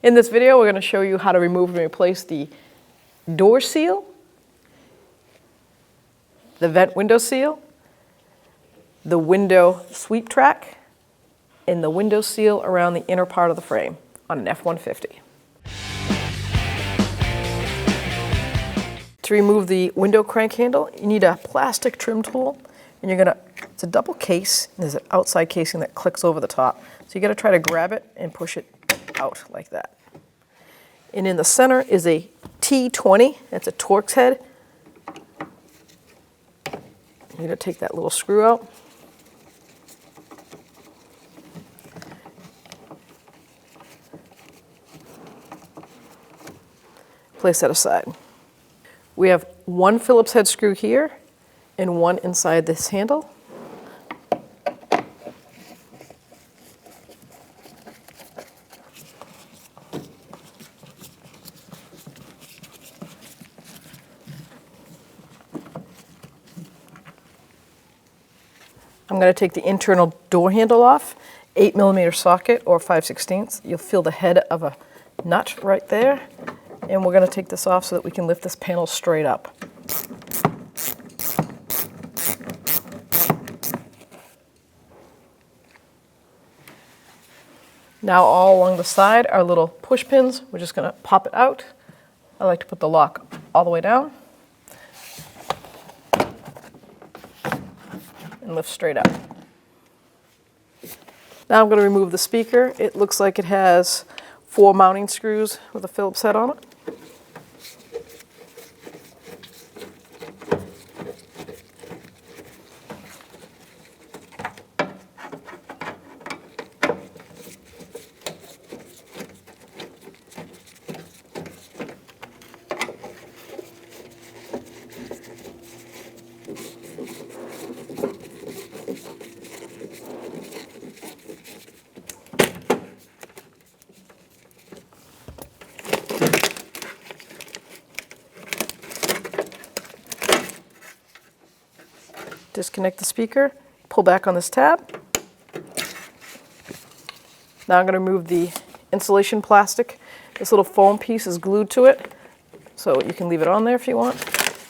In this video, we're going to show you how to remove and replace the door seal, the vent window seal, the window sweep track, and the window seal around the inner part of the frame on an F-150. To remove the window crank handle, you need a plastic trim tool, and it's a double case, and there's an outside casing that clicks over the top. So you got to try to grab it and push it out like that. And in the center is a T20, that's a Torx head. You're going to take that little screw out. Place that aside. We have one Phillips head screw here and one inside this handle. I'm going to take the internal door handle off, 8mm socket or 5/16. You'll feel the head of a nut right there. And we're going to take this off so that we can lift this panel straight up. Now all along the side are little push pins. We're just going to pop it out. I like to put the lock all the way down and lift straight up. Now I'm going to remove the speaker. It looks like it has 4 mounting screws with a Phillips head on it. Disconnect the speaker, pull back on this tab. Now I'm going to remove the insulation plastic. This little foam piece is glued to it, so you can leave it on there if you want.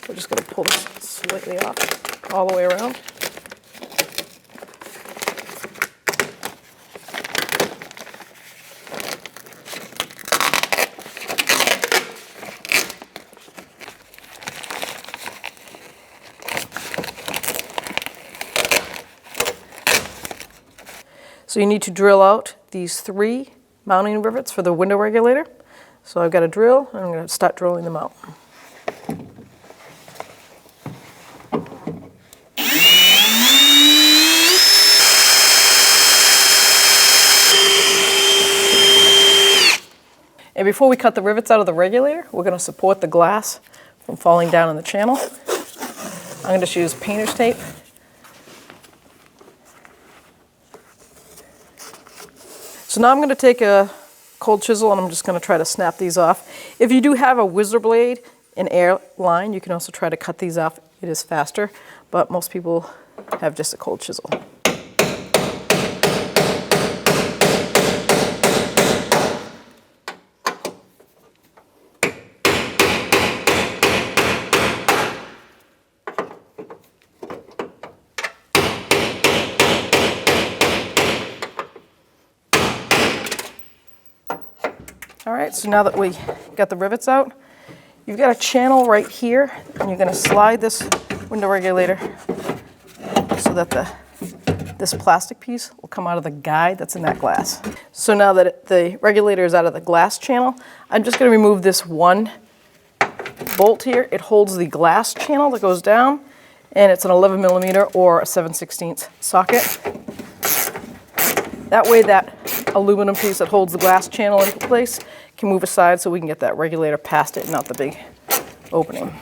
We're just going to pull this slightly off, all the way around. So you need to drill out these 3 mounting rivets for the window regulator. So I've got a drill, and I'm going to start drilling them out. And before we cut the rivets out of the regulator, we're going to support the glass from falling down in the channel. I'm going to just use painter's tape. So now I'm going to take a cold chisel and I'm just going to try to snap these off. If you do have a whizzer blade and air line, you can also try to cut these off. It is faster, but most people have just a cold chisel. All right, so now that we got the rivets out, you've got a channel right here, and you're going to slide this window regulator so that this plastic piece will come out of the guide that's in that glass. So now that the regulator is out of the glass channel, I'm just going to remove this one bolt here. It holds the glass channel that goes down, and it's an 11mm or a 7/16 socket. That way that aluminum piece that holds the glass channel into place can move aside so we can get that regulator past it and not the big opening.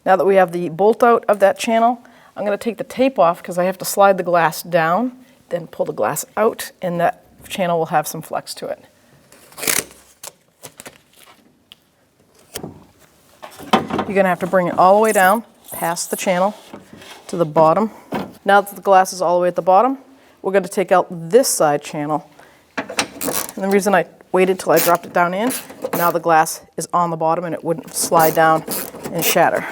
Now that we have the bolt out of that channel, I'm going to take the tape off because I have to slide the glass down, then pull the glass out, and that channel will have some flex to it. You're going to have to bring it all the way down past the channel to the bottom. Now that the glass is all the way at the bottom, we're going to take out this side channel. And the reason I waited till I dropped it down in, now the glass is on the bottom and it wouldn't slide down and shatter.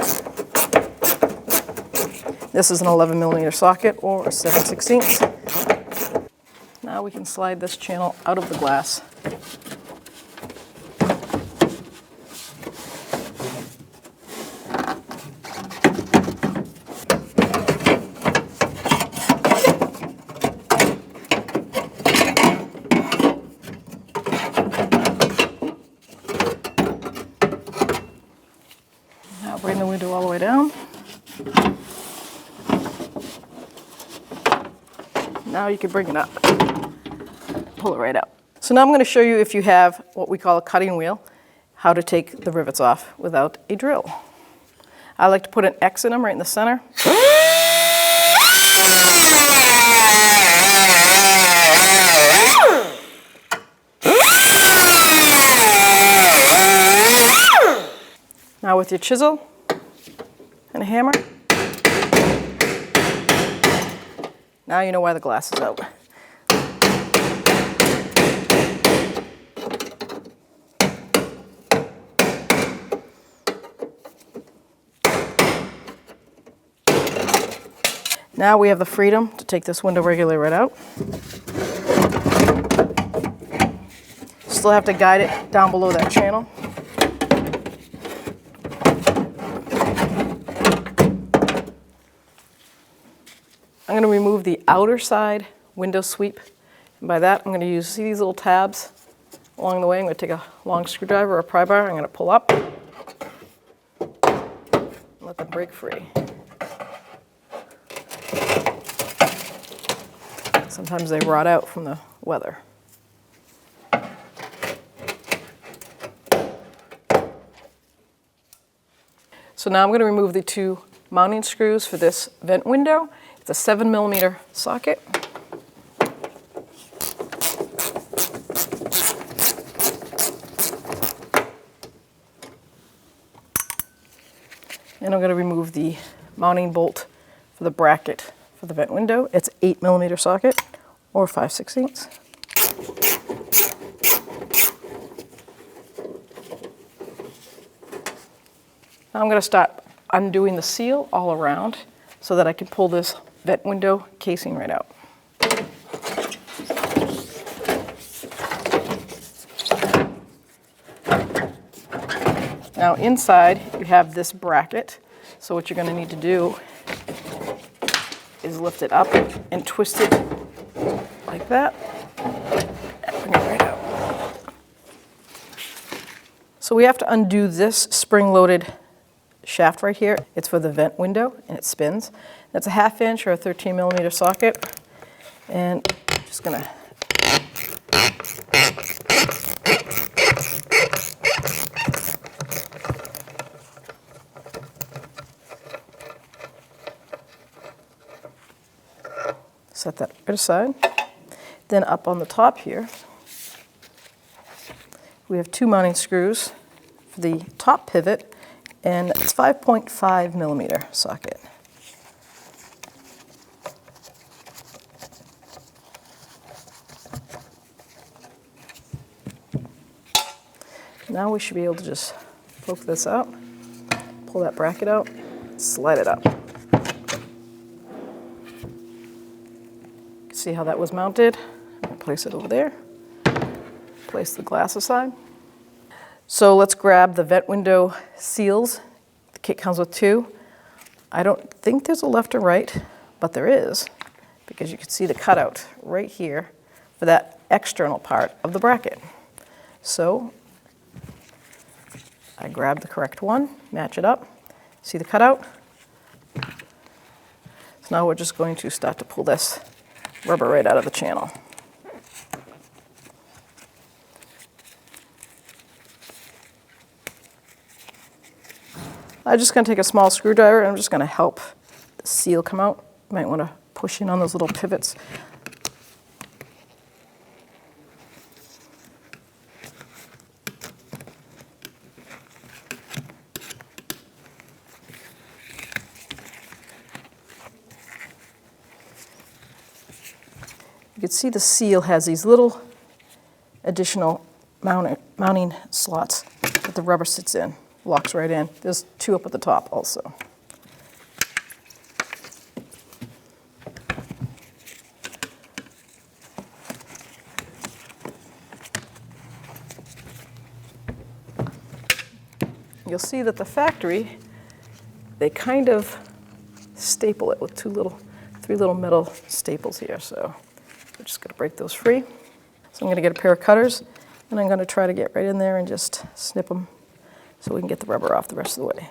This is an 11mm socket or a 7/16. Now we can slide this channel out of the glass. Now bring the window all the way down. Now you can bring it up, pull it right out. So now I'm going to show you, if you have what we call a cutting wheel, how to take the rivets off without a drill. I like to put an X in them right in the center. Now with your chisel and a hammer, now you know why the glass is out. Now we have the freedom to take this window regulator right out. Still have to guide it down below that channel. I'm going to remove the outer side window sweep. And by that, I'm going to use, see these little tabs along the way? I'm going to take a long screwdriver or a pry bar. I'm going to pull up and let them break free. Sometimes they rot out from the weather. So now I'm going to remove the two mounting screws for this vent window. It's a 7mm socket. And I'm going to remove the mounting bolt for the bracket for the vent window. It's 8mm socket or 5/16. Now I'm going to start undoing the seal all around so that I can pull this vent window casing right out. Now inside you have this bracket, so what you're going to need to do is lift it up and twist it like that and bring it right out. So we have to undo this spring-loaded shaft right here. It's for the vent window and it spins. That's a 1/2 inch or a 13mm socket, and I'm just going to set that right aside. Then up on the top here, we have two mounting screws for the top pivot, and it's 5.5mm socket. Now we should be able to just poke this out, pull that bracket out, slide it up. See how that was mounted? I'm going to place it over there. Place the glass aside. So let's grab the vent window seals. The kit comes with two. I don't think there's a left or right, but there is, because you can see the cutout right here for that external part of the bracket. So I grab the correct one, match it up. See the cutout? So now we're just going to start to pull this rubber right out of the channel. I'm just going to take a small screwdriver and I'm just going to help the seal come out. You might want to push in on those little pivots. You can see the seal has these little additional mounting slots that the rubber sits in, locks right in. There's 2 up at the top also. You'll see that the factory, they kind of staple it with 3 little metal staples here. So we're just going to break those free. So I'm going to get a pair of cutters, and I'm going to try to get right in there and just snip them so we can get the rubber off the rest of the way.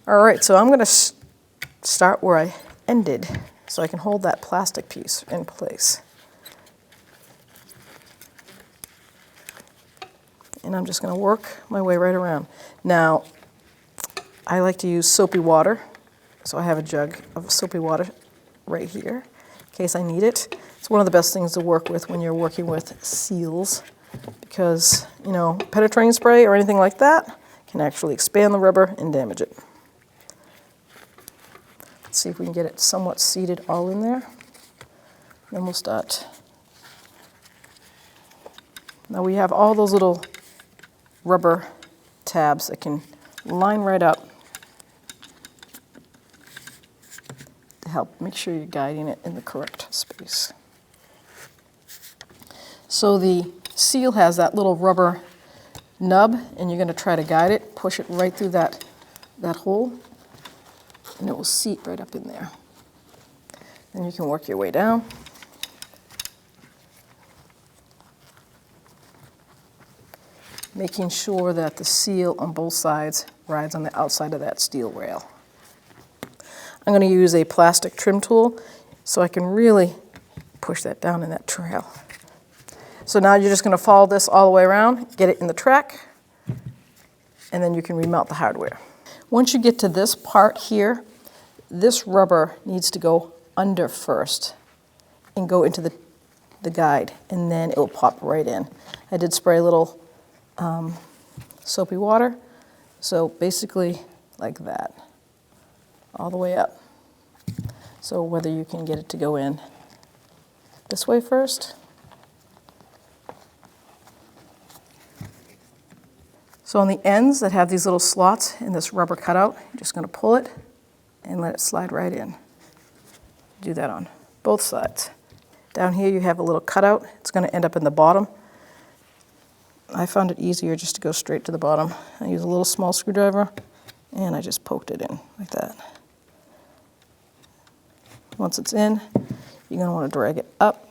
All right, so I'm going to start where I ended so I can hold that plastic piece in place. And I'm just going to work my way right around. Now, I like to use soapy water, so I have a jug of soapy water right here in case I need it. It's one of the best things to work with when you're working with seals because, you know, penetrating spray or anything like that can actually expand the rubber and damage it. Let's see if we can get it somewhat seated all in there. Then we'll start. Now we have all those little rubber tabs that can line right up to help make sure you're guiding it in the correct space. So the seal has that little rubber nub, and you're going to try to guide it, push it right through that hole, and it will seat right up in there. Then you can work your way down. Making sure that the seal on both sides rides on the outside of that steel rail. I'm going to use a plastic trim tool so I can really push that down in that trail. So now you're just going to follow this all the way around, get it in the track, and then you can remount the hardware. Once you get to this part here, this rubber needs to go under first and go into the guide, and then it will pop right in. I did spray a little soapy water, so basically like that, all the way up. So whether you can get it to go in this way first. So on the ends that have these little slots in this rubber cutout, you're just going to pull it and let it slide right in. Do that on both sides. Down here you have a little cutout. It's going to end up in the bottom. I found it easier just to go straight to the bottom. I use a little small screwdriver, and I just poked it in like that. Once it's in, you're going to want to drag it up.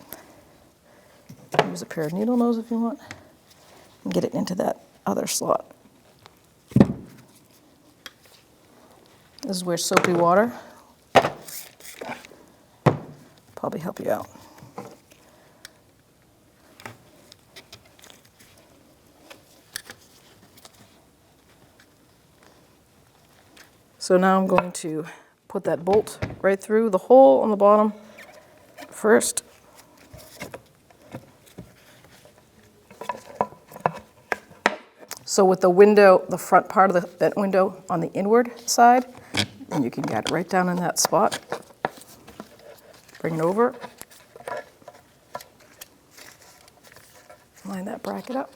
Use a pair of needle nose if you want, and get it into that other slot. This is where soapy water probably help you out. So now I'm going to put that bolt right through the hole on the bottom first. So with the window, the front part of that window on the inward side, and you can get it right down in that spot. Bring it over. Line that bracket up.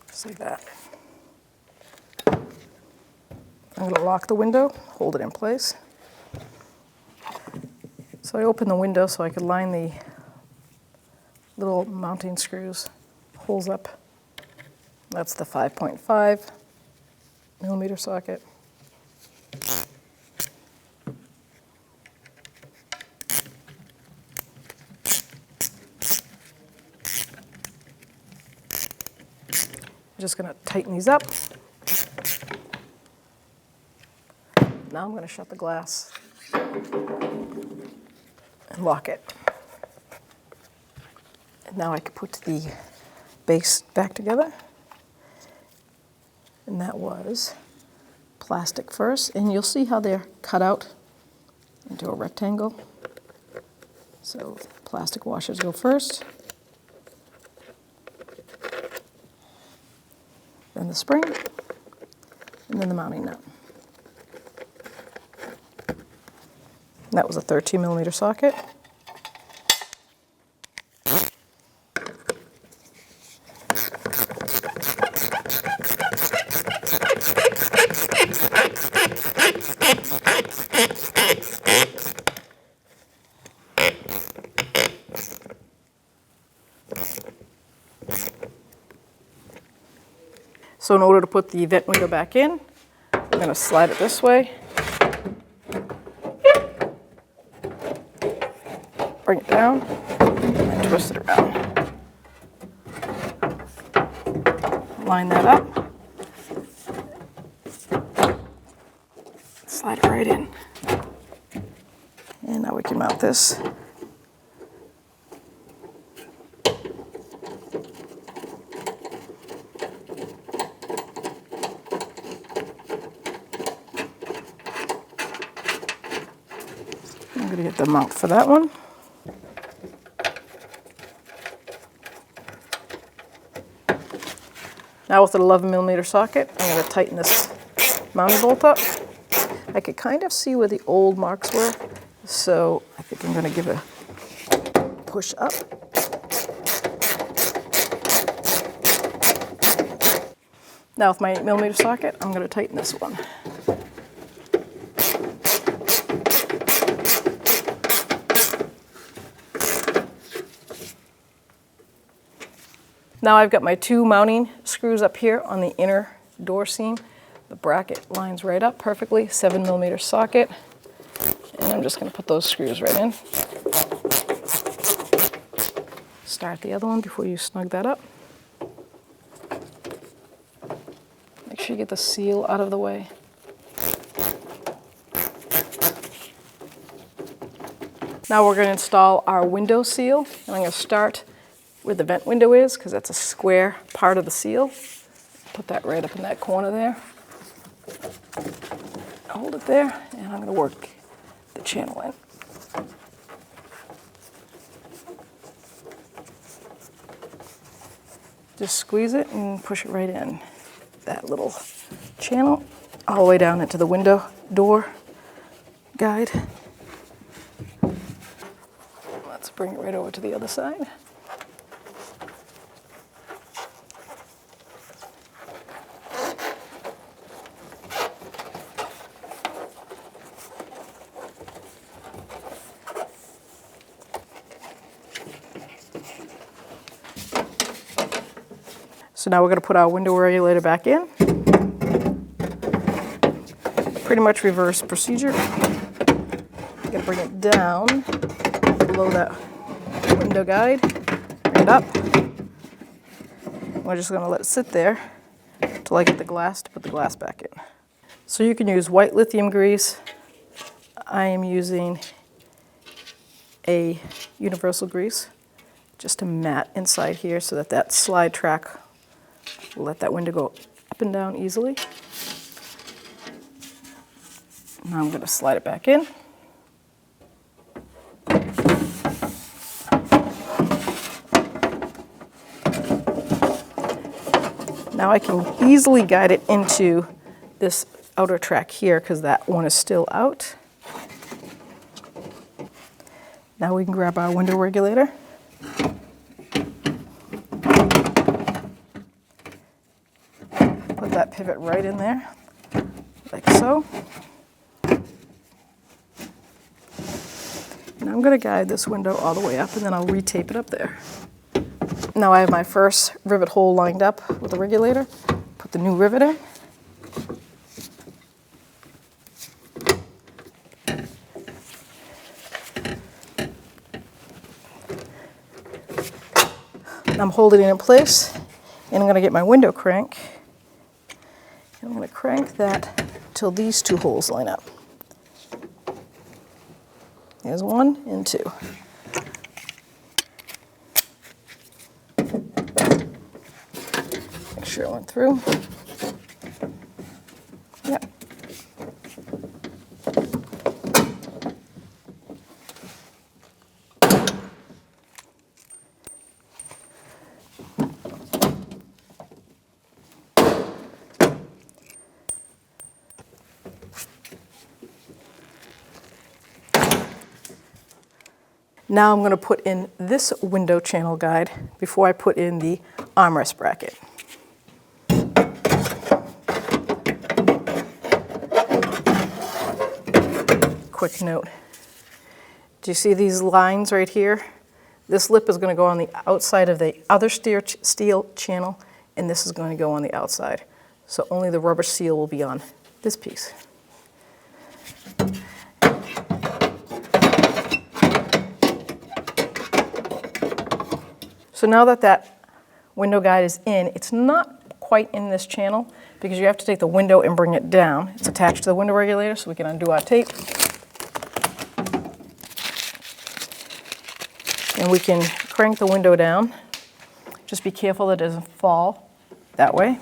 Just like that. I'm going to lock the window, hold it in place. So I open the window so I could line the little mounting screws, holes up. That's the 5.5 millimeter socket. I'm just going to tighten these up. Now I'm going to shut the glass and lock it. And now I can put the base back together. And that was plastic first. And you'll see how they're cut out into a rectangle. So plastic washers go first. Then the spring. And then the mounting nut. And that was a 13mm socket. So in order to put the vent window back in, I'm going to slide it this way. Bring it down and twist it around. Line that up. Slide it right in. And now we can mount this. I'm going to get the mount for that one. Now with an 11mm socket, I'm going to tighten this mounting bolt up. I could kind of see where the old marks were, so I think I'm going to give it a push up. Now with my 8mm socket, I'm going to tighten this one. Now I've got my two mounting screws up here on the inner door seam. The bracket lines right up perfectly, 7mm socket. And I'm just going to put those screws right in. Start the other one before you snug that up. Make sure you get the seal out of the way. Now we're going to install our window seal. And I'm going to start where the vent window is, because that's a square part of the seal. Put that right up in that corner there. Hold it there, and I'm going to work the channel in. Just squeeze it and push it right in. That little channel all the way down into the window door guide. Let's bring it right over to the other side. So now we're going to put our window regulator back in. Pretty much reverse procedure. I'm going to bring it down below that window guide, bring it up. We're just going to let it sit there until I get the glass to put the glass back in. So you can use white lithium grease. I am using a universal grease just to mat inside here so that that slide track will let that window go up and down easily. Now I'm going to slide it back in. Now I can easily guide it into this outer track here because that one is still out. Now we can grab our window regulator. Put that pivot right in there, like so. And I'm going to guide this window all the way up, and then I'll retape it up there. Now I have my first rivet hole lined up with the regulator. Put the new rivet in. I'm holding it in place, And I'm going to get my window crank, and I'm going to crank that till these two holes line up. There's 1 and 2. Make sure it went through. Yep. Now I'm going to put in this window channel guide before I put in the armrest bracket. Quick note. Do you see these lines right here? This lip is going to go on the outside of the other steel channel, and this is going to go on the outside. So only the rubber seal will be on this piece. So now that that window guide is in, it's not quite in this channel because you have to take the window and bring it down. It's attached to the window regulator, so we can undo our tape. And we can crank the window down. Just be careful that it doesn't fall that way.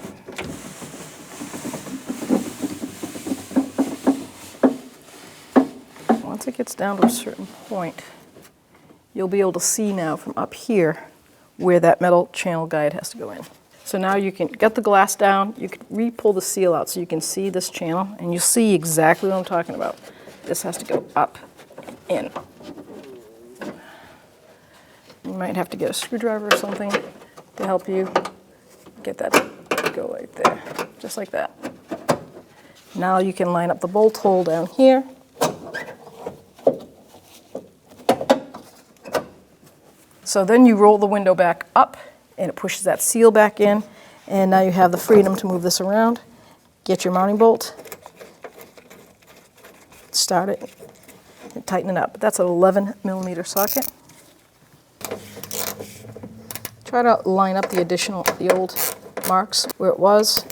Once it gets down to a certain point, you'll be able to see now from up here where that metal channel guide has to go in. So now you can get the glass down, you can re-pull the seal out so you can see this channel, and you see exactly what I'm talking about. This has to go up and in. You might have to get a screwdriver or something to help you get that to go right there, just like that. Now you can line up the bolt hole down here. So then you roll the window back up and it pushes that seal back in, and now you have the freedom to move this around. Get your mounting bolt, start it, and tighten it up. That's an 11mm socket. Try to line up the old marks where it was,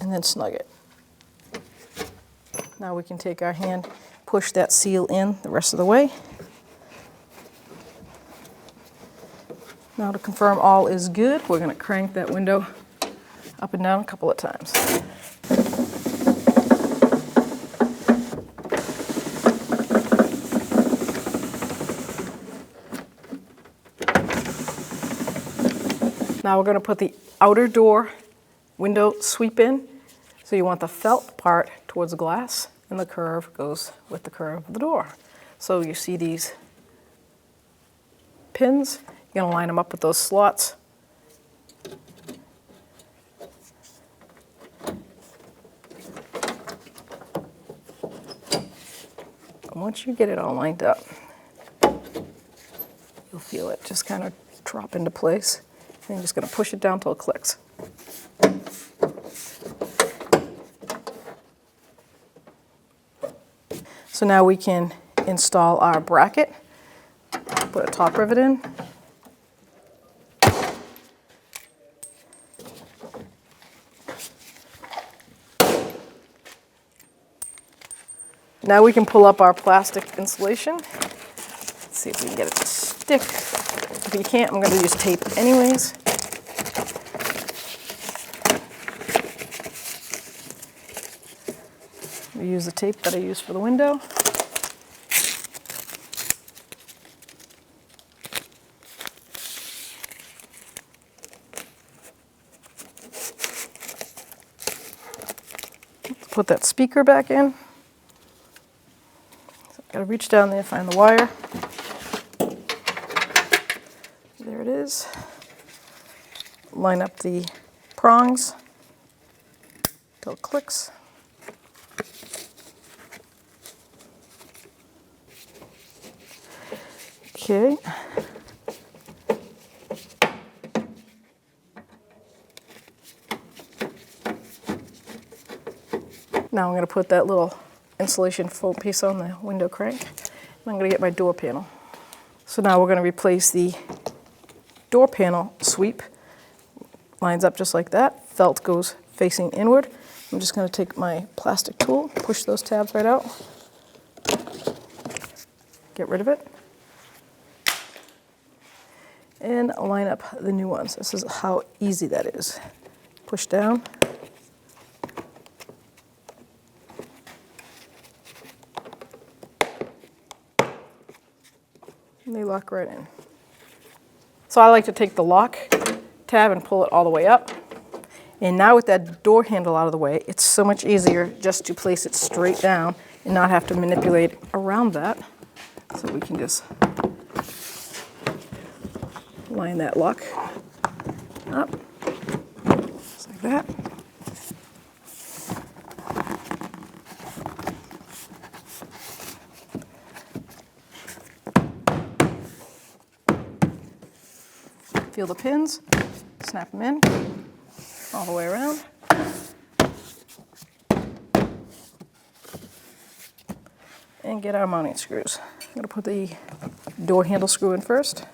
and then snug it. Now we can take our hand, push that seal in the rest of the way. Now to confirm all is good, we're going to crank that window up and down a couple of times. Now we're going to put the outer door window sweep in. So you want the felt part towards the glass, and the curve goes with the curve of the door. So you see these pins. You're going to line them up with those slots. And once you get it all lined up, you'll feel it just kind of drop into place. And you're just going to push it down until it clicks. So now we can install our bracket. Put a top rivet in. Now we can pull up our plastic insulation. Let's see if we can get it to stick. If you can't, I'm going to use tape anyways. We use the tape that I use for the window. Let's put that speaker back in. Got to reach down there, find the wire. There it is. Line up the prongs until it clicks. Okay. Now I'm going to put that little insulation foam piece on the window crank. And I'm going to get my door panel. So now we're going to replace the door panel sweep lines up just like that. Felt goes facing inward. I'm just going to take my plastic tool, push those tabs right out, get rid of it, and line up the new ones. This is how easy that is. Push down. And they lock right in. So I like to take the lock tab and pull it all the way up. And now with that door handle out of the way, it's so much easier just to place it straight down and not have to manipulate around that. So we can just line that lock up, just like that. Feel the pins, snap them in all the way around. And get our mounting screws. I'm going to put the door handle screw in first.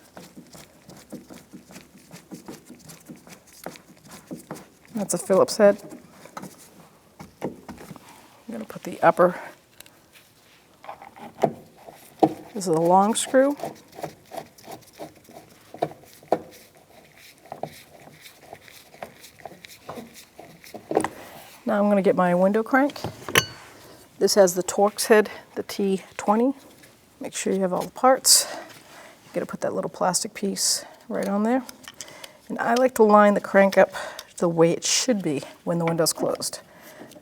That's a Phillips head. I'm going to put the upper, this is a long screw. Now I'm going to get my window crank. This has the Torx head, the T20. Make sure you have all the parts. You're going to put that little plastic piece right on there. And I like to line the crank up the way it should be when the window's closed.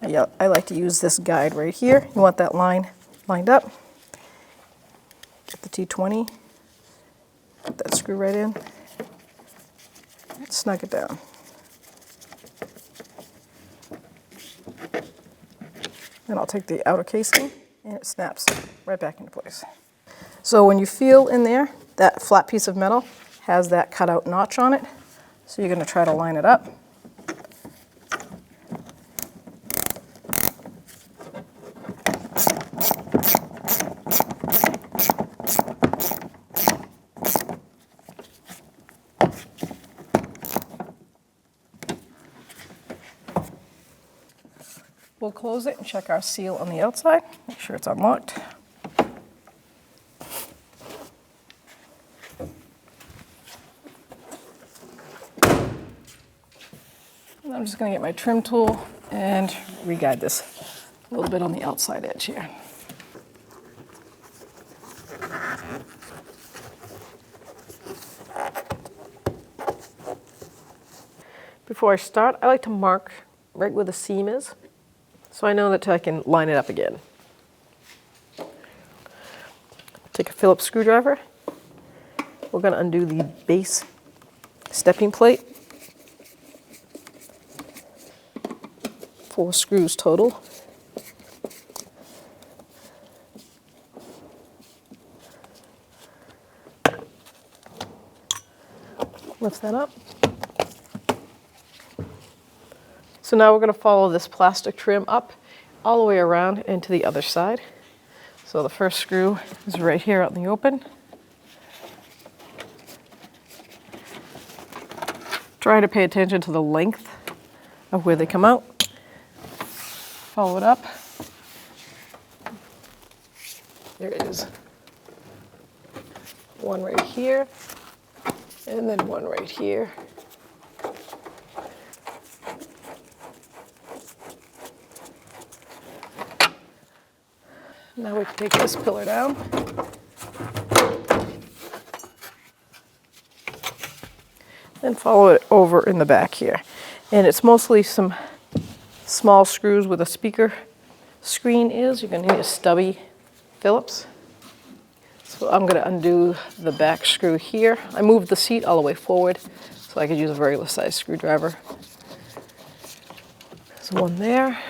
I like to use this guide right here. You want that line lined up. Get the T20, put that screw right in, and snug it down. Then I'll take the outer casing and it snaps right back into place. So when you feel in there, that flat piece of metal has that cutout notch on it. So you're going to try to line it up. We'll close it and check our seal on the outside. Make sure it's unlocked. And I'm just going to get my trim tool and re-guide this a little bit on the outside edge here. Before I start, I like to mark right where the seam is, so I know that I can line it up again. Take a Phillips screwdriver. We're going to undo the base stepping plate. 4 screws total. Lift that up. So now we're going to follow this plastic trim up all the way around into the other side. So the first screw is right here out in the open. Try to pay attention to the length of where they come out. Follow it up. There it is. One right here, and then one right here. Now we can take this pillar down. And follow it over in the back here. And it's mostly some small screws where the speaker screen is. You're going to need a stubby Phillips. So I'm going to undo the back screw here. I moved the seat all the way forward so I could use a regular size screwdriver. There's one there.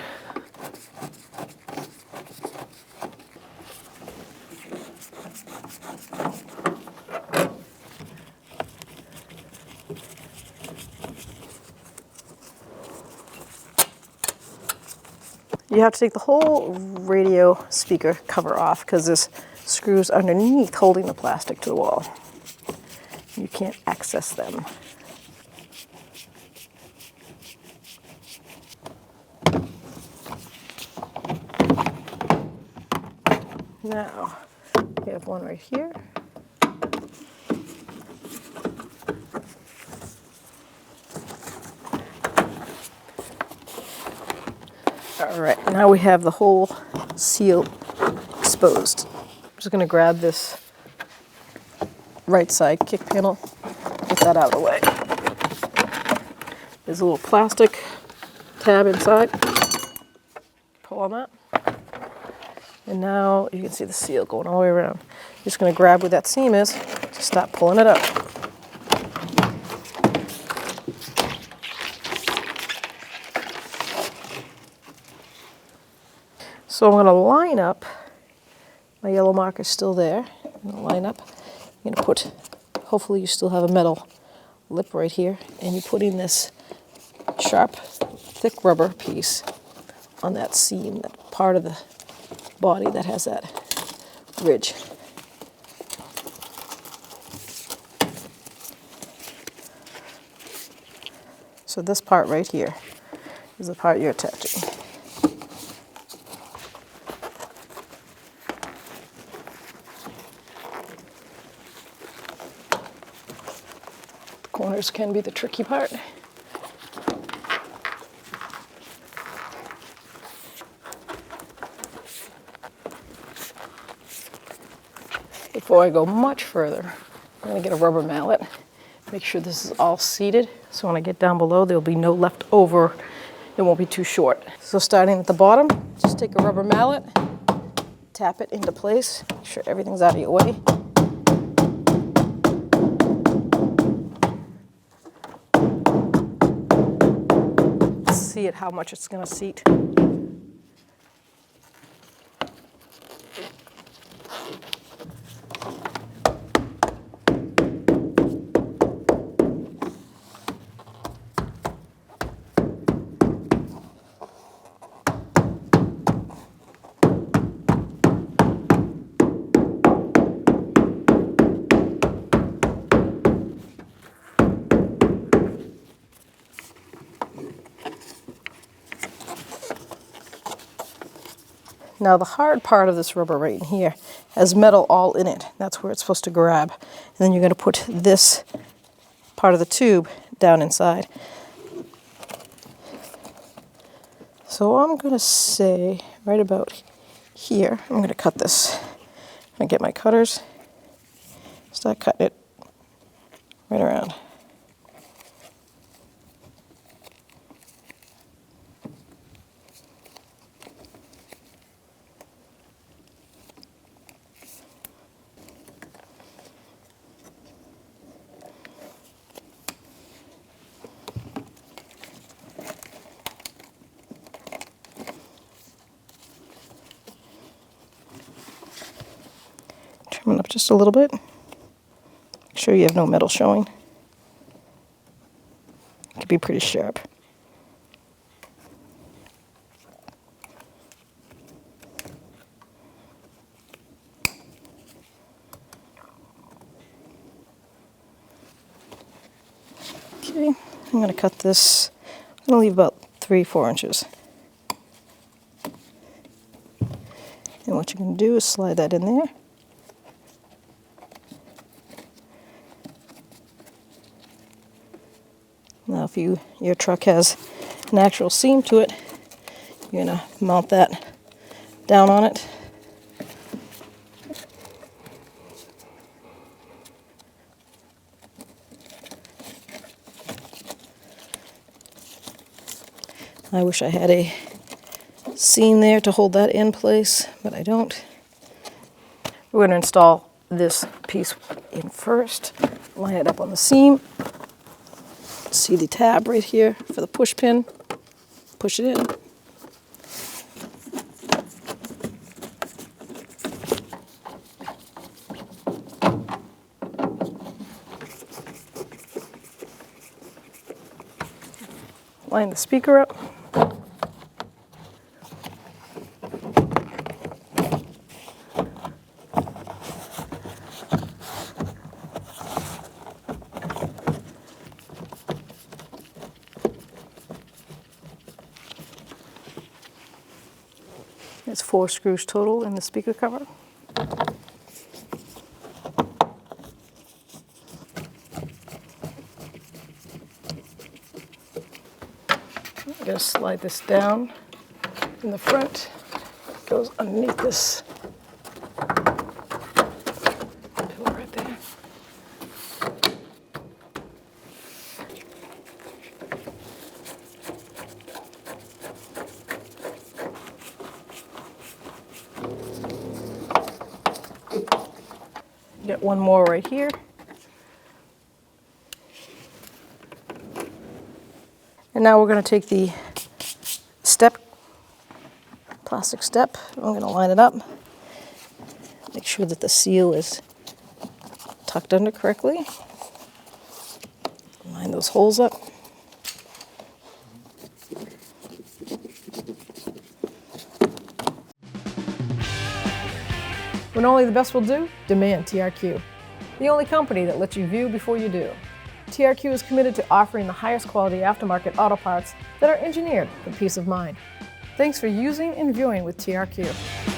You have to take the whole radio speaker cover off because this screws underneath holding the plastic to the wall. You can't access them. Now, we have one right here. All right, now we have the whole seal exposed. I'm just going to grab this right side kick panel, get that out of the way. There's a little plastic tab inside. Pull on that. And now you can see the seal going all the way around. You're just going to grab where that seam is, just stop pulling it up. So I'm going to line up, my yellow marker's still there. I'm going to line up. I'm going to put, hopefully you still have a metal lip right here, and you put in this sharp, thick rubber piece on that seam, that part of the body that has that ridge. So this part right here is the part you're attaching. Corners can be the tricky part. Before I go much further, I'm going to get a rubber mallet, make sure this is all seated, so when I get down below there'll be no left over, it won't be too short. So starting at the bottom, just take a rubber mallet, tap it into place, make sure everything's out of your way. See it, how much it's going to seat. Now the hard part of this rubber right in here has metal all in it. That's where it's supposed to grab. And then you're going to put this part of the tube down inside. So I'm going to say right about here, I'm going to cut this. I'm going to get my cutters, start cutting it right around. Trim it up just a little bit. Make sure you have no metal showing. It could be pretty sharp. Okay, I'm going to cut this. I'm going to leave about 3-4 inches. And what you're going to do is slide that in there. Now if your truck has an actual seam to it, you're going to mount that down on it. I wish I had a seam there to hold that in place, but I don't. We're going to install this piece in first, line it up on the seam. See the tab right here for the push pin. Push it in. Line the speaker up. There's 4 screws total in the speaker cover. I'm going to slide this down in the front. It goes underneath this pillar right there. Get one more right here. And now we're going to take the step, plastic step. I'm going to line it up. Make sure that the seal is tucked under correctly. Line those holes up. When only the best will do, demand TRQ. The only company that lets you view before you do. TRQ is committed to offering the highest quality aftermarket auto parts that are engineered for peace of mind. Thanks for using and viewing with TRQ.